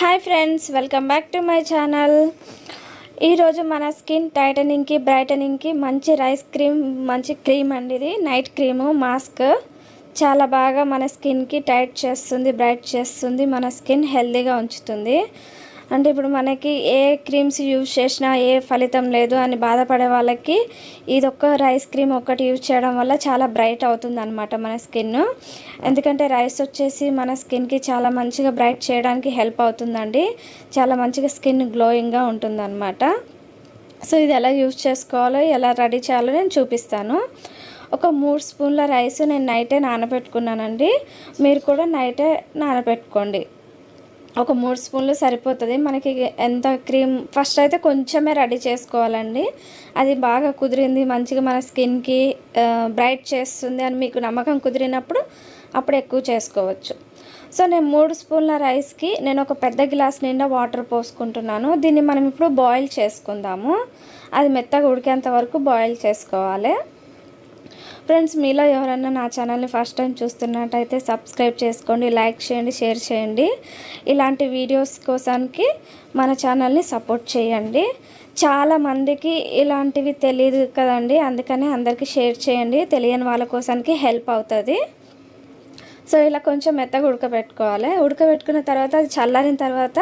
Hi friends, welcome back to my channel. ఈరోజు మన skin టైటనింగ్కి బ్రైటనింగ్కి మంచి మంచి క్రీమ్ అండి. ఇది నైట్ క్రీము మాస్క్ చాలా బాగా మన స్కిన్కి టైట్ చేస్తుంది, బ్రైట్ చేస్తుంది, మన స్కిన్ హెల్తీగా ఉంచుతుంది. అంటే ఇప్పుడు మనకి ఏ క్రీమ్స్ యూజ్ చేసినా ఏ ఫలితం లేదు అని బాధపడే వాళ్ళకి ఇదొక్క రైస్ క్రీమ్ ఒక్కటి యూజ్ చేయడం వల్ల చాలా బ్రైట్ అవుతుంది అనమాట మన స్కిన్. ఎందుకంటే రైస్ వచ్చేసి మన స్కిన్కి చాలా మంచిగా బ్రైట్ చేయడానికి హెల్ప్ అవుతుందండి. చాలా మంచిగా స్కిన్ గ్లోయింగ్గా ఉంటుందన్నమాట. సో ఇది ఎలా యూజ్ చేసుకోవాలో, ఎలా రెడీ చేయాలో నేను చూపిస్తాను. ఒక 3 స్పూన్ల రైస్ నేను నైటే నానబెట్టుకున్నానండి. మీరు కూడా నైటే నానబెట్టుకోండి. ఒక 3 స్పూన్లు సరిపోతుంది మనకి. ఎంత క్రీమ్ ఫస్ట్ అయితే కొంచెమే రెడీ చేసుకోవాలండి. అది బాగా కుదిరింది, మంచిగా మన స్కిన్కి బ్రైట్ చేస్తుంది అని మీకు నమ్మకం కుదిరినప్పుడు అప్పుడు ఎక్కువ చేసుకోవచ్చు. సో నేను 3 స్పూన్ల రైస్కి నేను ఒక పెద్ద గ్లాస్ నిండా వాటర్ పోసుకుంటున్నాను. దీన్ని మనం ఇప్పుడు బాయిల్ చేసుకుందాము. అది మెత్తగా ఉడికేంత వరకు బాయిల్ చేసుకోవాలి. ఫ్రెండ్స్, మీలో ఎవరన్నా నా ఛానల్ని ఫస్ట్ టైం చూస్తున్నట్టయితే సబ్స్క్రైబ్ చేసుకోండి, లైక్ చేయండి, షేర్ చేయండి. ఇలాంటి వీడియోస్ కోసానికి మన ఛానల్ని సపోర్ట్ చేయండి. చాలామందికి ఇలాంటివి తెలియదు కదండి, అందుకని అందరికీ షేర్ చేయండి. తెలియని వాళ్ళ కోసానికి హెల్ప్ అవుతుంది. సో ఇలా కొంచెం మెత్తగా ఉడకబెట్టుకోవాలి. ఉడకబెట్టుకున్న తర్వాత అది చల్లారిన తర్వాత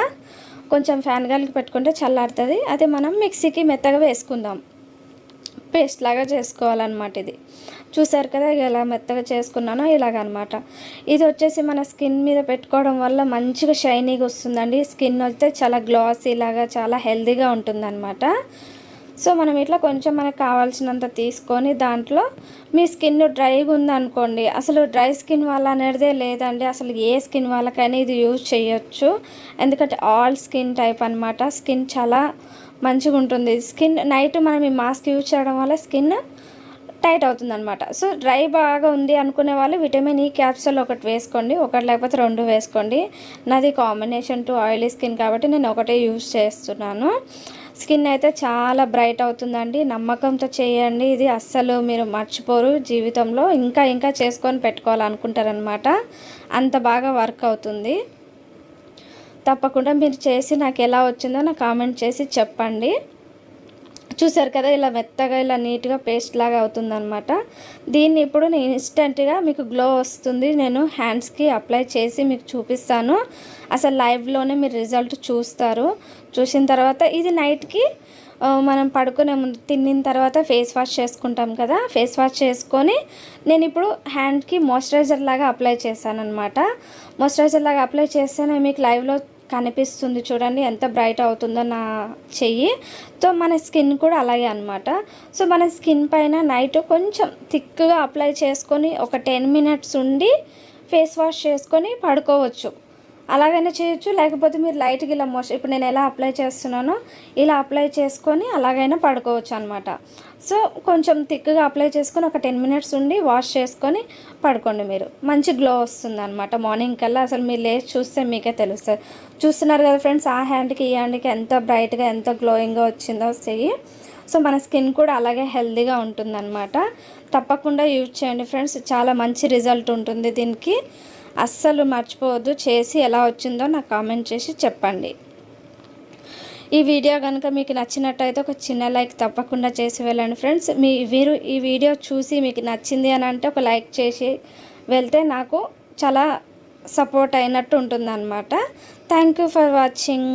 కొంచెం ఫ్యాన్ గాలికి పెట్టుకుంటే చల్లారుతుంది. అది మనం మిక్సీకి మెత్తగా వేసుకుందాం. పేస్ట్ లాగా చేసుకోవాలన్నమాట. ఇది చూసారు కదా, ఎలా మెత్తగా చేసుకున్నానో ఇలాగనమాట. ఇది వచ్చేసి మన స్కిన్ మీద పెట్టుకోవడం వల్ల మంచిగా షైనీగా వస్తుందండి. స్కిన్ అయితే చాలా గ్లాసీ లాగా చాలా హెల్తీగా ఉంటుందన్నమాట. సో మనం ఇట్లా కొంచెం మనకు కావాల్సినంత తీసుకొని దాంట్లో మీ స్కిన్ డ్రైగా ఉందనుకోండి, అసలు డ్రై స్కిన్ వాళ్ళ అనేదే లేదండి. అసలు ఏ స్కిన్ వాళ్ళకైనా ఇది యూజ్ చేయొచ్చు. ఎందుకంటే ఆల్ స్కిన్ టైప్ అనమాట. స్కిన్ చాలా మంచిగా ఉంటుంది. స్కిన్ నైట్ మనం ఈ మాస్క్ యూజ్ చేయడం వల్ల స్కిన్ టైట్ అవుతుంది అనమాట. సో డ్రై బాగా ఉంది అనుకునే వాళ్ళు విటమిన్ ఈ క్యాప్సూల్ ఒకటి వేసుకోండి, ఒకటి లేకపోతే 2 వేసుకోండి. నాది కాంబినేషన్ 2 ఆయిలీ స్కిన్ కాబట్టి నేను ఒకటే యూజ్ చేస్తున్నాను. స్కిన్ అయితే చాలా బ్రైట్ అవుతుందండి. నమ్మకంతో చేయండి. ఇది అస్సలు మీరు మర్చిపోరు జీవితంలో. ఇంకా చేసుకొని పెట్టుకోవాలనుకుంటారనమాట. అంత బాగా వర్క్ అవుతుంది. తప్పకుండా మీరు చేసి నాకు ఎలా వచ్చిందో నాకు కామెంట్ చేసి చెప్పండి. చూసారు కదా, ఇలా మెత్తగా ఇలా నీట్గా పేస్ట్ లాగా అవుతుందన్నమాట. దీన్ని ఇప్పుడు నేను ఇన్స్టెంట్గా మీకు గ్లో వస్తుంది. నేను హ్యాండ్స్కి అప్లై చేసి మీకు చూపిస్తాను. అసలు లైవ్లోనే మీరు రిజల్ట్ చూస్తారు. చూసిన తర్వాత ఇది నైట్కి మనం పడుకునే ముందు తిన్న తర్వాత ఫేస్ వాష్ చేసుకుంటాం కదా, ఫేస్ వాష్ చేసుకొని నేను ఇప్పుడు హ్యాండ్కి మాయిశ్చరైజర్ లాగా అప్లై చేశాను అనమాట. మాయిశ్చరైజర్ లాగా అప్లై చేస్తేనే మీకు లైవ్లో కనిపిస్తుంది. చూడండి ఎంత బ్రైట్ అవుతుందో నా చెయ్యి. సో మన స్కిన్ కూడా అలాగే అనమాట. సో మన స్కిన్ పైన నైట్ కొంచెం థిక్గా అప్లై చేసుకొని ఒక 10 మినిట్స్ ఉండి ఫేస్ వాష్ చేసుకొని పడుకోవచ్చు. అలాగైనా చేయొచ్చు, లేకపోతే మీరు లైట్గా ఇలా ఇప్పుడు నేను ఎలా అప్లై చేస్తున్నానో ఇలా అప్లై చేసుకొని అలాగైనా పడుకోవచ్చు అనమాట. సో కొంచెం థిక్గా అప్లై చేసుకొని ఒక 10 మినిట్స్ ఉండి వాష్ చేసుకొని పడుకోండి. మీరు మంచి గ్లో వస్తుంది అనమాట. మార్నింగ్ కల్లా అసలు మీరు లేచి చూస్తే మీకే తెలుస్తుంది. చూస్తున్నారు కదా ఫ్రెండ్స్, ఆ హ్యాండ్కి ఈ హ్యాండ్కి ఎంత బ్రైట్గా ఎంత గ్లోయింగ్గా వచ్చిందో చెయ్యి. సో మన స్కిన్ కూడా అలాగే హెల్తీగా ఉంటుందన్నమాట. తప్పకుండా యూజ్ చేయండి ఫ్రెండ్స్, చాలా మంచి రిజల్ట్ ఉంటుంది దీనికి. అస్సలు మర్చిపోవద్దు. చేసి ఎలా వచ్చిందో నాకు కామెంట్ చేసి చెప్పండి. ఈ వీడియో కనుక మీకు నచ్చినట్టయితే ఒక చిన్న లైక్ తప్పకుండా చేసి వెళ్ళండి ఫ్రెండ్స్. మీరు ఈ వీడియో చూసి మీకు నచ్చింది అని అంటే ఒక లైక్ చేసి వెళ్తే నాకు చాలా సపోర్ట్ అయినట్టు ఉంటుందన్నమాట. Thank you for watching.